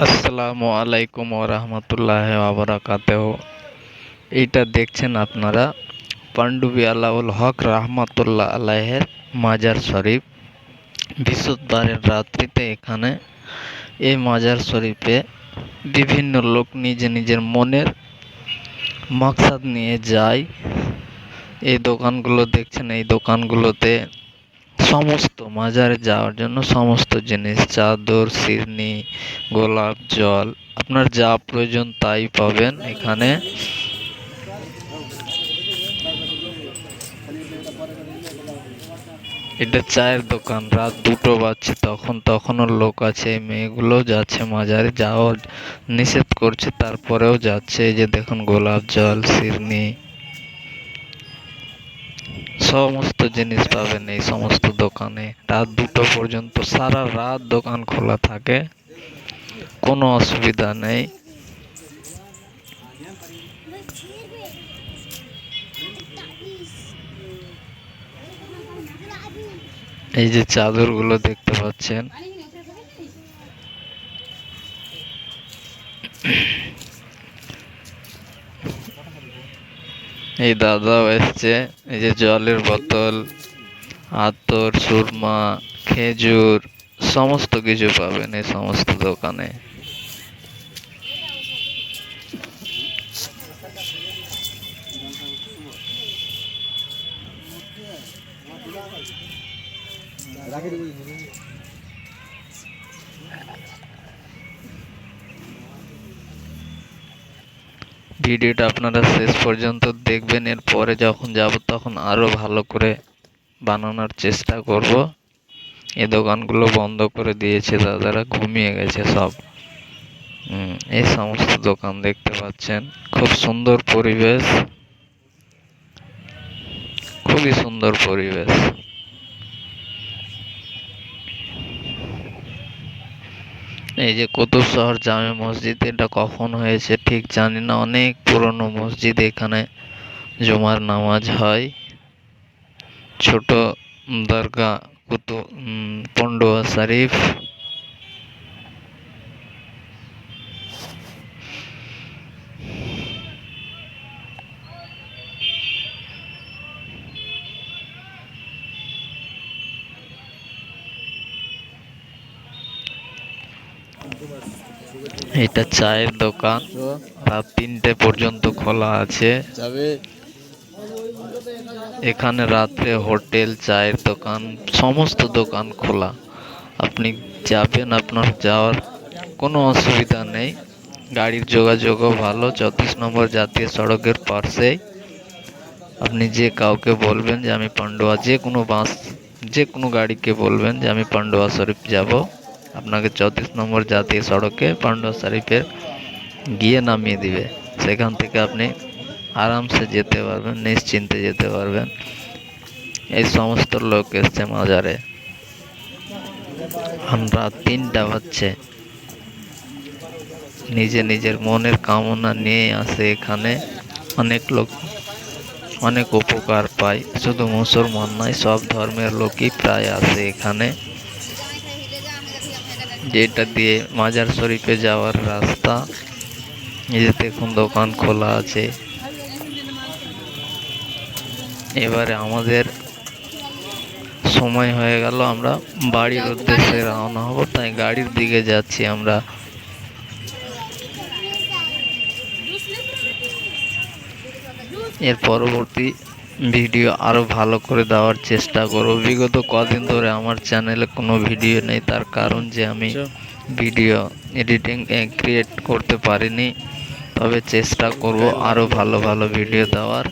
আসসালামু আলাইকুম ওরহমতুল্লাহি ওয়াবারাকাতুহু। এইটা দেখছেন আপনারা পান্ডুবী আলাউল হক রাহমাতুল্লাহ আলাইহের মাজার শরীফ। বৃহস্পতিবারের রাত্রিতে এখানে এই মাজার শরীফে বিভিন্ন লোক নিজের মনের মাকসাদ নিয়ে যায়। এই দোকানগুলো দেখছেন, এই দোকানগুলোতে সমস্ত মাজারে যাওয়ার জন্য সমস্ত জিনিস, চাদর, শিরনি, গোলাপ জল, আপনার যা প্রয়োজন তাই পাবেন এখানে। এটা চায়ের দোকান। রাত 2টো বাজছে, তখনও লোক আছে। এই মেয়েগুলো যাচ্ছে মাজারে, যাওয়ার নিষেধ করছে তারপরেও যাচ্ছে। এই যে দেখুন গোলাপ জল, শিরনি, সমস্ত জিনিস পাবেন এই সমস্ত দোকানে। রাত 2টো পর্যন্ত সারা রাত দোকান খোলা থাকে, কোনো অসুবিধা নেই। এই যে চাদরগুলো দেখতে পাচ্ছেন, এই দাদাও এসছে। এই যে জলের বোতল, আতর, সুরমা, খেজুর, সমস্ত কিছু পাবেন এই সমস্ত দোকানে। ভিডিওটা আপনারা শেষ পর্যন্ত দেখবেন। এরপরে যখন যাব তখন আরো ভালো করে বানানোর চেষ্টা করব। এই দোকানগুলো বন্ধ করে দিয়েছে, দাদারা ঘুমিয়ে গেছে সব। এই সমস্ত দোকান দেখতে পাচ্ছেন। খুব সুন্দর পরিবেশ, খুবই সুন্দর পরিবেশ। এই যে কুতুব শহর জামে মসজিদ, এটা কখন হয়েছে ঠিক জানি না। অনেক পুরনো মসজিদ, এখানে জুমার নামাজ হয়। ছোট দরগা পান্ডুয়া শরীফ। এটা চায়ের দোকান, রাত 3টে পর্যন্ত খোলা আছে। এখানে রাত্রে হোটেল, চায়ের দোকান, সমস্ত দোকান খোলা। আপনি যাবেন, আপনার যাওয়ার কোনো অসুবিধা নেই। গাড়ির যোগাযোগও ভালো। 34 নম্বর জাতীয় সড়কের পাশেই। আপনি যে কাউকে বলবেন যে আমি পান্ডুয়া, যে কোনো গাড়িকে বলবেন যে আমি পান্ডুয়া শরীফ যাব, আপনাকে 34 নম্বর জাতীয় সড়কে পান্ডুয়া শরীফের গিয়ে নামিয়ে দিবে। সেখান থেকে আপনি আরামসে যেতে পারবেন, নিশ্চিন্তে যেতে পারবেন। এই সমস্ত লোক এসছে মাজারে। রাত 3টা বাজছে। নিজের মনের কামনা নিয়ে আসে এখানে। অনেক লোক অনেক উপকার পায়। শুধু মুসলমান নয়, সব ধর্মের লোকই প্রায় আসে এখানে। যেটা দিয়ে মাজার শরীফে যাওয়ার রাস্তা। এই যে দেখুন দোকান খোলা আছে। এবারে আমাদের সময় হয়ে গেল, আমরা বাড়ির উদ্দেশ্যে রওনা হব, তাই গাড়ির দিকে যাচ্ছি আমরা। এর পরবর্তী ভিডিও আরো ভালো করে দেওয়ার চেষ্টা করব। বিগত কদিন ধরে আমার চ্যানেলে কোনো ভিডিও নেই, তার কারণ যে আমি ভিডিও এডিটিং ক্রিয়েট করতে পারিনি। তবে চেষ্টা করব আরো ভালো ভিডিও দেওয়ার।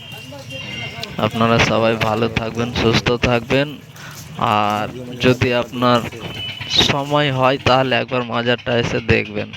আপনারা সবাই ভালো থাকবেন, সুস্থ থাকবেন। আর যদি আপনার সময় হয় তাহলে একবার মাজারটা এসে দেখবেন।